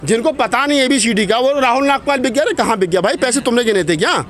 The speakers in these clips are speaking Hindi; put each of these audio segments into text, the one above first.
जिनको पता नहीं ABCD का, वो राहुल नागपाल बिक गया। कहाँ बिक गया भाई? पैसे तुमने गिने थे क्या?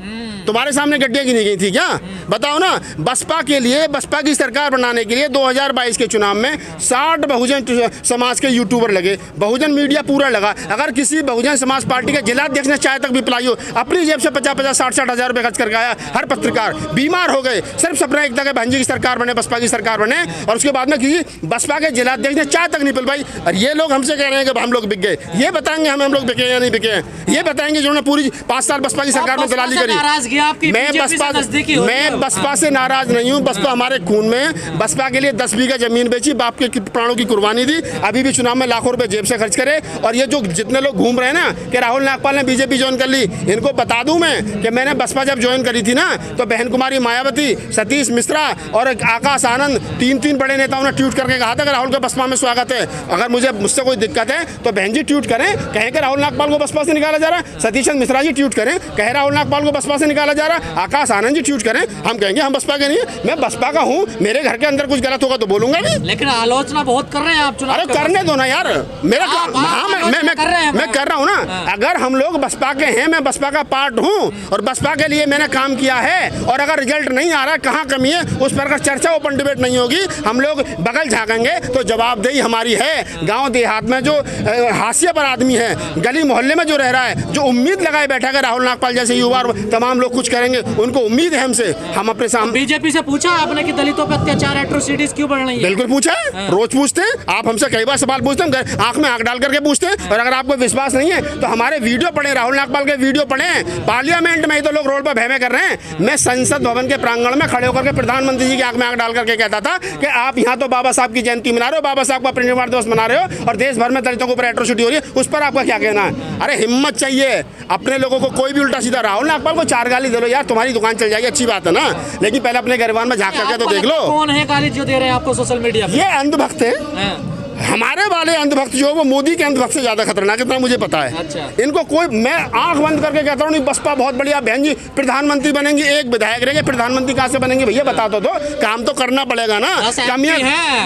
तुम्हारे सामने गड्डियाँ गिनी गई थी क्या? बताओ ना। बसपा के लिए, बसपा की सरकार बनाने के लिए 2022 के चुनाव में 60 बहुजन समाज के यूट्यूबर लगे, बहुजन मीडिया पूरा लगा। अगर किसी बहुजन समाज पार्टी के जिलाध्यक्ष ने चाय तक भी पिलाई हो, अपनी जेब से 50-50, 60-60 हज़ार रुपये खर्च करके आया, हर पत्रकार बीमार हो गए। सिर्फ सपना एक था कि भांजी की सरकार बने, बसपा की सरकार बने, और उसके बाद में किसी बसपा के जिलाध्यक्ष ने चाय तक नहीं पिलवाई। और ये लोग हमसे कह रहे हैं कि हम लोग बिक गए। ये बताएंगे हम लोग बिके या नहीं बिके? ये बताएंगे जिन्होंने पूरी 5 साल बसपा की सरकार में दलाली करी। मैं बसपा से नाराज नहीं हूँ। बसपा हमारे खून में, बसपा के लिए 10 बीघा जमीन बेची, बाप के प्राणों की कुर्बानी दी, अभी भी चुनाव में लाखों रुपए जेब से खर्च करे। और ये जो जितने लोग घूम रहे हैं ना कि राहुल नागपाल ने BJP ज्वाइन कर ली, इनको बता दूं मैं कि मैंने बसपा जब ज्वाइन करी थी ना, तो बहन कुमारी मायावती, सतीश मिश्रा और आकाश आनंद, 3 बड़े नेताओं ने ट्वीट करके कहा था कि राहुल का बसपा में स्वागत है। अगर मुझसे कोई दिक्कत है तो बहन जी ट्वीट करें, कहें कि राहुल नागपाल को बसपा से निकाला जा रहा है। सतीश चंद्र मिश्रा जी ट्वीट करें, कहे राहुल नागपाल को बसपा से निकाला जा रहा है। आकाश आनंद जी ट्वीट करें, हम कहेंगे हम बसपा के नहीं है। मैं बसपा का हूँ, मेरे घर के अंदर कुछ गलत होगा तो बोलूंगा भी। लेकिन आलोचना बहुत कर रहे हैं आप चुनाव। अरे करने दो ना यार, मेरा मैं कर रहा हूँ ना। अगर हम लोग बसपा के हैं, मैं बसपा का पार्ट हूँ और बसपा के लिए मैंने काम किया है, और अगर रिजल्ट नहीं आ रहा, कहाँ कमी है, उस पर अगर चर्चा ओपन डिबेट नहीं होगी, हम लोग बगल झाँकेंगे तो जवाबदेही हमारी है। गाँव देहात में जो हाशिए पर आदमी है, गली मोहल्ले में जो रह रहा है, जो उम्मीद लगाए बैठा है राहुल नागपाल जैसे युवा और तमाम लोग कुछ करेंगे, उनको उम्मीद है हमसे। हम अपने सामने BJP से पूछा आपने कि दलितों पर अत्याचार, एट्रोसिटीज क्यों बढ़ रही है? बिल्कुल पूछा है, रोज पूछते हैं। आप हमसे कई बार सवाल पूछते हैं, आंख में आंख डाल करके पूछते हैं। और अगर आपको विश्वास नहीं है तो हमारे वीडियो पढ़े, राहुल नागपाल के वीडियो पढ़े। पार्लियामेंट में ही तो लोग रोड पर भैमे कर रहे हैं। मैं संसद भवन के प्रांगण में खड़े होकर के प्रधानमंत्री जी की आंख में आंख डाल करके कहता था कि आप यहाँ तो बाबा साहब की जयंती मना रहे हो, बाबा साहब का परिनिर्वाण दिवस मना रहे हो, और देश भर में दलितों के ऊपर एट्रोसिटी हो रही है, उस पर आपका क्या कहना है? अरे हिम्मत चाहिए अपने लोगों को। कोई भी उल्टा सीधा, राहुल नागपाल को 4 गाली दे लो यार, तुम्हारी दुकान चल जाएगी, अच्छी बात है ना। लेकिन पहले अपने गरिबान में झांक करके तो देख लो। कौन है गाली जो दे रहे हैं आपको सोशल मीडिया पे? ये अंधभक्त है। हमारे वाले अंधभक्त जो है वो मोदी के अंधभक्त से ज्यादा खतरनाक है, इतना मुझे पता है। अच्छा। इनको कोई, मैं आंख बंद करके कहता हूँ नहीं, बसपा बहुत बढ़िया, बहन जी प्रधानमंत्री बनेंगी, एक विधायक रहेंगे, प्रधानमंत्री कहाँ से बनेंगे भैया बता दो। काम तो करना पड़ेगा ना। कमियां,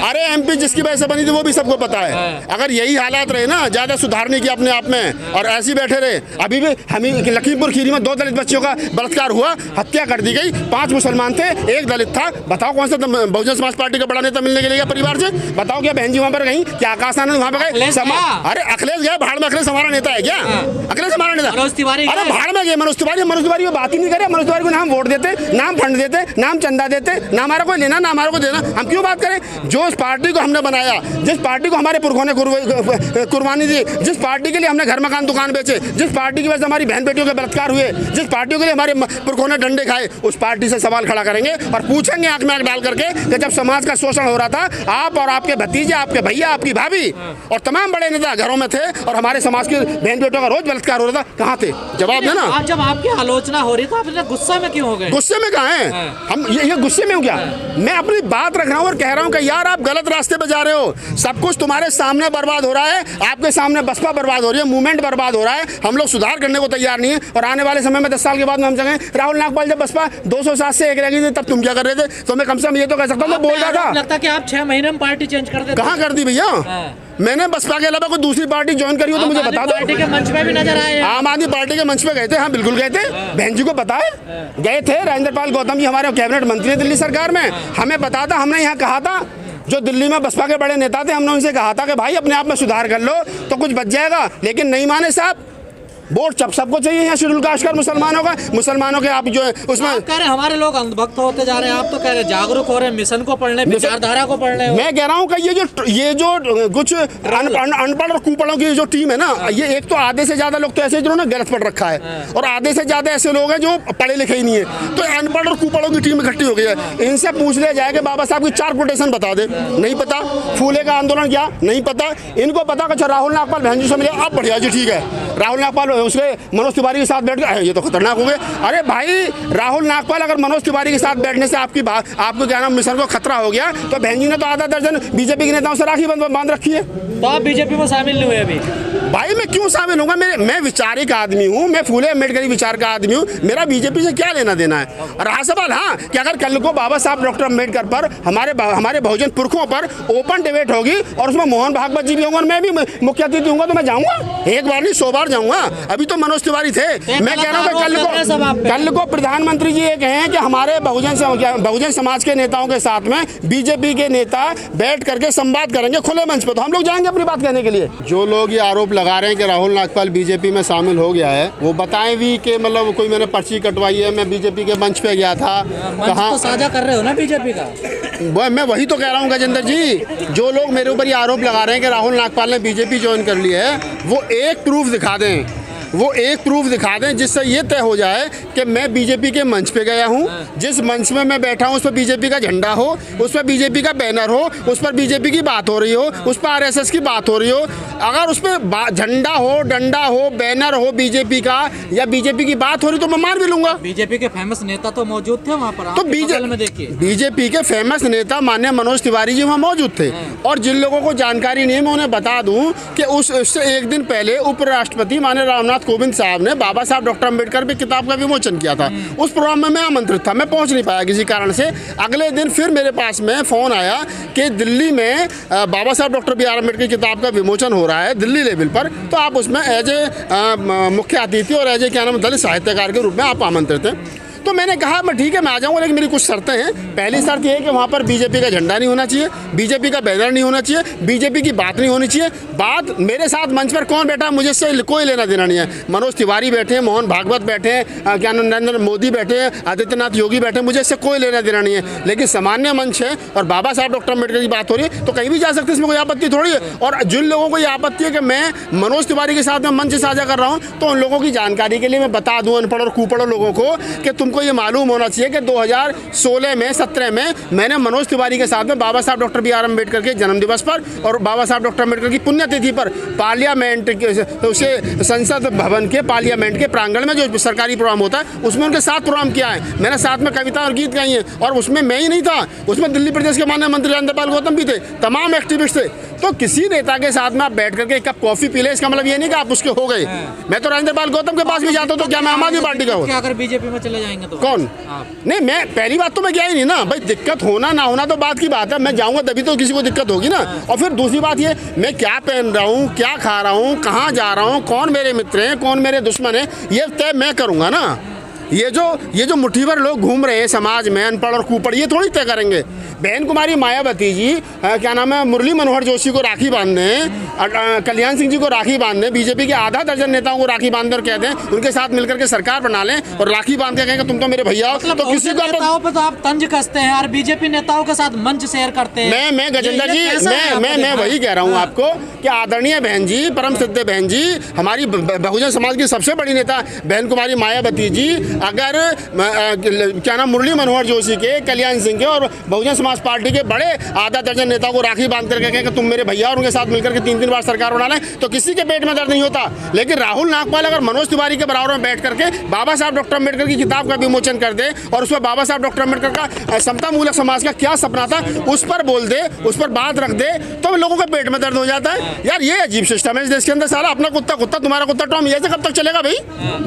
अरे MP जिसकी वजह से बनी थी वो भी सबको पता है। अगर यही हालात रहे ना, ज्यादा सुधार नहीं किया अपने आप में और ऐसे ही बैठे रहे, अभी भी हम लखीमपुर खीरी में 2 दलित बच्चियों का बलात्कार हुआ, हत्या कर दी गई, 5 मुसलमान थे, 1 दलित था। बताओ कौन सा बहुजन समाज पार्टी का बड़ा नेता मिलने के लिए परिवार से? बताओ क्या बहन जी वहाँ पर गई? क्या आकाश आनंद वहाँ पे गए? अरे अखिलेश गया भाड़ में। अखिलेश हमारा नेता है क्या? अखिलेश हमारा नेता? अरे भाड़ में गए मनोज तिवारी बात ही नहीं करे। मनोज तिवारी को नाम वोट देते, नाम फंड देते, नाम चंदा देते, ना हमारा कोई लेना ना हमारा को देना। हम क्यों बात करें? जो इस पार्टी को हमने बनाया, जिस पार्टी को हमारे पुरखों ने कुर्बानी दी, जिस पार्टी के लिए हमने घर मकान दुकान बेचे, जिस पार्टी की वजह से हमारी बहन बेटियों के बलात्कार हुए, जिस पार्टियों के लिए हमारे पुरखों ने डंडे खाए, उस पार्टी से सवाल खड़ा करेंगे और पूछेंगे आंख में आंख डाल करके कि जब समाज का शोषण हो रहा था, आप और आपके भतीजे, आपके भैया, आपकी भाभी और तमाम बड़े नेता घरों में थे और हमारे समाज के बहन बेटों का रोज बलात्कार हो रहा था, कहाँ थे? जवाब देना। आज जब आपकी आलोचना हो रही तो आप गुस्से में क्यों हो गए? गुस्से में कहाँ है हम? ये गुस्से में हूँ क्या? मैं अपनी बात रख रहा हूँ और कह रहा हूँ कि यार आप गलत रास्ते पे जा रहे हो। सब कुछ तुम्हारे सामने बर्बाद हो रहा है, आपके सामने बसपा बर्बाद हो रही है, मूवमेंट बर्बाद हो रहा है। हम लोग सुधार करने को तैयार नहीं है और आने वाले समय में 10 साल के बाद हम जगह राहुल नागपाल जब बसपा 207 से 1 रह गई थी, तब तुम क्या कर रहे थे? तो मैं कम से कम ये तो कह सकता हूँ, बोल रहा था। लगता कि आप 6 महीने में पार्टी चेंज कर देते। कहाँ कर दी भैया? मैंने बसपा के अलावा कोई दूसरी पार्टी ज्वाइन करी हो तो मुझे बता दो। पार्टी के मंच पे भी नजर आए? आम आदमी पार्टी के मंच पे गए थे। हाँ बिल्कुल गए थे, बहन जी को पता है, गए थे। राजेंद्रपाल गौतम जी हमारे कैबिनेट मंत्री है दिल्ली सरकार में, हमें पता था। हमने यहाँ कहा था, जो दिल्ली में बसपा के बड़े नेता थे, हमने उनसे कहा था कि भाई अपने आप में सुधार कर लो तो कुछ बच जाएगा, लेकिन नहीं माने साहब। वोट सबको चाहिए यहाँ शेड्यूल कास्ट का मुसलमानों के आप जो है उसमें कह रहे हमारे लोग अंधभक्त होते जा रहे हैं, आप तो कह रहे जागरूक हो रहे हैं, मिशन को पढ़ने, विचारधारा को पढ़ने। मैं कह रहा हूँ कि ये जो कुछ अनपढ़ और कुपढ़ों की जो टीम है ना, ये एक तो आधे से ज्यादा लोग तो ऐसे जिन्होंने गलत पढ़ रखा है और आधे से ज्यादा ऐसे लोग हैं जो पढ़े लिखे ही नहीं है। तो अनपढ़ और कुपढ़ों की टीम इकट्ठी हो गई है। इनसे पूछ लिया जाए कि बाबा साहब की 4 कोटेशन बता दे, नहीं पता। फूले का आंदोलन क्या, नहीं पता। इनको पता कि राहुल नागपाल बहन जी से मिले, अब बढ़िया जी ठीक है। राहुल नागपाल उसके मनोज तिवारी के साथ बैठ गए, ये तो खतरनाक हो गए। अरे भाई राहुल नागपाल अगर मनोज तिवारी के साथ बैठने से आपको क्या नाम मिशन को खतरा हो गया, तो बहन जी ने तो आधा दर्जन BJP के नेताओं से राखी बांध रखी है। तो आप BJP में शामिल नहीं हुए अभी? भाई मैं क्यों शामिल होऊंगा? मैं विचारिक आदमी हूँ, मैं फूले अम्बेडकरी विचार का आदमी हूँ, मेरा बीजेपी से क्या लेना देना है? रहा सवाल हाँ कि अगर कल को बाबा साहब डॉक्टर अम्बेडकर पर हमारे बहुजन पुरखों पर ओपन डिबेट होगी और उसमें मोहन भागवत जी भी होंगे और मैं भी मुख्य अतिथि हूँ, तो मैं जाऊँगा। एक बार नहीं 100 बार जाऊँगा। अभी तो मनोज तिवारी थे। मैं कह रहा हूँ कि कल को प्रधानमंत्री जी ये कहें कि हमारे बहुजन समाज के नेताओं के साथ में बीजेपी के नेता बैठ करके संवाद करेंगे खुले मंच पे, तो हम लोग जाएंगे अपनी बात कहने के लिए। जो लोग ये आरोप लगा रहे हैं कि राहुल नागपाल बीजेपी में शामिल हो गया है, वो बताएं भी कि मतलब कोई मैंने पर्ची कटवाई है, मैं बीजेपी के मंच पे गया था, कहाँ तो साझा कर रहे हो ना बीजेपी का? मैं वही तो कह रहा हूँ गजेंद्र जी, जो लोग मेरे ऊपर ये आरोप लगा रहे हैं कि राहुल नागपाल ने बीजेपी ज्वाइन कर लिया है, वो एक प्रूफ दिखा दें जिससे ये तय हो जाए कि मैं बीजेपी के मंच पे गया हूँ, जिस मंच में मैं बैठा हूँ उस पर बीजेपी का झंडा हो, उस पर बीजेपी का बैनर हो, उस पर बीजेपी की बात हो रही हो, उस पर आरएसएस की बात हो रही हो। अगर उस पर झंडा हो, डंडा हो, बैनर हो बीजेपी का या बीजेपी की बात हो रही तो मैं मान भी लूंगा। बीजेपी के फेमस नेता तो मौजूद थे वहाँ पर, तो बीजेपी के फेमस नेता माननीय मनोज तिवारी जी वहाँ मौजूद थे। और जिन लोगों को जानकारी नहीं, मैं उन्हें बता दूं कि उससे एक दिन पहले उपराष्ट्रपति माननीय रामनाथ कोविंद साहब ने बाबा साहब डॉक्टर अम्बेडकर पे किताब का विमोचन किया था। उस प्रोग्राम में मैं आमंत्रित था, मैं पहुंच नहीं पाया किसी कारण से। अगले दिन फिर मेरे पास में फ़ोन आया कि दिल्ली में बाबा साहब डॉक्टर बी आर अम्बेडकर की किताब का विमोचन हो रहा है दिल्ली लेवल पर, तो आप उसमें एज ए मुख्य अतिथि और एज ए क्या नाम दलित साहित्यकार के रूप में आप आमंत्रित हैं। तो मैंने कहा मैं ठीक है मैं आ जाऊँगा, लेकिन मेरी कुछ शर्तें हैं। पहली शर्त ये है कि वहाँ पर बीजेपी का झंडा नहीं होना चाहिए, बीजेपी का बैनर नहीं होना चाहिए, बीजेपी की बात नहीं होनी चाहिए। बात मेरे साथ मंच पर कौन बैठा मुझे इससे कोई लेना देना नहीं है। मनोज तिवारी बैठे हैं, मोहन भागवत बैठे हैं, क्या नरेंद्र मोदी बैठे हैं, आदित्यनाथ योगी बैठे हैं, मुझे इससे कोई लेना देना नहीं है। लेकिन सामान्य मंच है और बाबा साहब डॉक्टर अम्बेडकर की बात हो रही है तो कहीं भी जा सकते हैं, इसमें कोई आपत्ति थोड़ी है। और जिन लोगों को ये आपत्ति है कि मैं मनोज तिवारी के साथ में मंच साझा कर रहा हूँ, तो उन लोगों की जानकारी के लिए मैं बता दूँ अनपढ़ और कुपढ़ लोगों को कि तुमको ये मालूम होना चाहिए कि 2016 में 17 में मैंने मनोज तिवारी के साथ में बाबा साहब डॉक्टर बी आर अम्बेडकर के जन्मदिवस पर और बाबा साहब डॉक्टर अम्बेडकर की पुण्यतिथि पर पार्लियामेंट उसे संसद भवन के पार्लियामेंट के प्रांगण में जो सरकारी प्रोग्राम होता है उसमें उनके साथ प्रोग्राम किया है। मैंने साथ में कविता और गीत गाई हैं और उसमें मैं ही नहीं था, उसमें दिल्ली प्रदेश के माननीय मंत्री राजेंद्र गौतम भी थे, तमाम एक्टिविस्ट थे। तो किसी नेता के साथ में आप बैठ करके एक कप कॉफी पी ले, इसका मतलब ये नहीं कि आप उसके हो गए। मैं तो राजेंद्र गौतम के पास भी जाता हूँ, तो क्या मैं आम आदमी पार्टी का हूँ? अगर बीजेपी में चले जाएंगे तो कौन? नहीं, मैं पहली बात तो मैं गया ही नहीं ना भाई, दिक्कत होना ना होना तो बात की बात है, मैं जाऊंगा तभी तो किसी को दिक्कत होगी ना। और फिर दूसरी बात ये, मैं क्या पहन रहा हूँ, क्या खा रहा हूँ, कहाँ जा रहा हूँ, कौन मेरे मित्र हैं, कौन मेरे दुश्मन है, ये तय मैं करूँगा ना। ये जो मुट्ठीभर लोग घूम रहे हैं समाज में अनपढ़ और कुपढ़, ये थोड़ी तय करेंगे। बहन कुमारी मायावती जी क्या नाम है, मुरली मनोहर जोशी को राखी बांधने, कल्याण सिंह जी को राखी बांधने, बीजेपी के आधा दर्जन नेताओं को राखी बांधने और कहते हैं उनके साथ मिलकर के सरकार बना लें और राखी बांध के कहेंगे तुम तो मेरे भैया हो। मतलब तो किसी को नेताओं पे तो आप तंज कसते हैं और बीजेपी नेताओं के साथ मंच शेयर करते हैं। मैं गजेंद्र जी मैं वही कह रहा हूँ आपको कि आदरणीय बहन जी, परम सिद्ध बहन जी, हमारी बहुजन समाज की सबसे बड़ी नेता बहन कुमारी मायावती जी, अगर क्या नाम मुरली मनोहर जोशी के, कल्याण सिंह के और बहुजन समाज पार्टी के बड़े आधा दर्जन नेताओं को राखी बांध करके कहें कि तुम मेरे भैया और उनके साथ मिलकर के 3-3 बार सरकार बना लें, तो किसी के पेट में दर्द नहीं होता। लेकिन राहुल नागपाल अगर मनोज तिवारी के बराबर में बैठ करके बाबा साहब डॉक्टर अम्बेडकर की किताब का विमोचन कर दे और उसमें बाबा साहब डॉक्टर अम्बेडकर का समता मूलक समाज का क्या सपना था उस पर बोल दे, उस पर बात रख दे, तो लोगों के पेट में दर्द हो जाता है। यार ये अजीब सिस्टम है इस देश के अंदर। साला अपना कुत्ता कुत्ता, तुम्हारा कुत्ता टॉम, ये कब तक चलेगा भाई?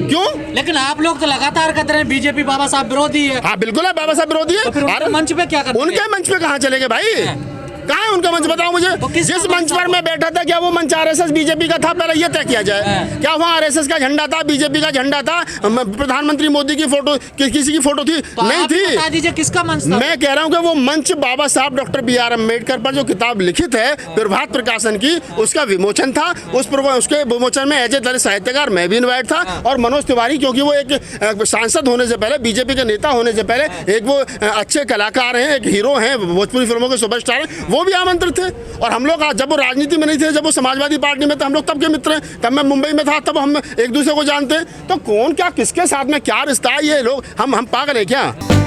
क्यों? लेकिन आप लोग तो लगातार कहते हैं बीजेपी बाबा साहब विरोधी है। हाँ बिल्कुल है, बाबा साहब विरोधी है। तो फिर उनके मंच पे क्या करते हैं? उनके मंच पे कहाँ चलेंगे भाई? कहाँ है उनका मंच, बताओ मुझे। जिस मंच पर मैं बैठा था, क्या वो मंच आरएसएस बीजेपी का था? पहले ये तय किया जाए। क्या वहाँ आरएसएस का झंडा था, बीजेपी का झंडा था, प्रधानमंत्री मोदी की फोटो, किसी की फोटो थी? तो नहीं थी। बता दीजिए किसका मंच था? मैं कह रहा हूँ कि वो मंच बाबा साहब डॉक्टर बी आर अम्बेडकर पर जो किताब लिखित है प्रभात प्रकाशन की, उसका विमोचन था। उसके विमोचन में एज ए दलित साहित्यकार मैं भी इन्वाइट था और मनोज तिवारी, क्योंकि वो एक सांसद होने से पहले, बीजेपी के नेता होने से पहले एक वो अच्छे कलाकार हैं, एक हीरो हैं, भोजपुरी फिल्मों के सुपरस्टार हैं, वो भी आमंत्रित थे। और हम लोग जब वो राजनीति में नहीं थे, जब वो समाजवादी पार्टी में थे, हम लोग तब के मित्र हैं। तब मैं मुंबई में था, तब हम एक दूसरे को जानते हैं। तो कौन क्या किसके साथ में क्या रिश्ता है, ये लोग हम पागल है क्या?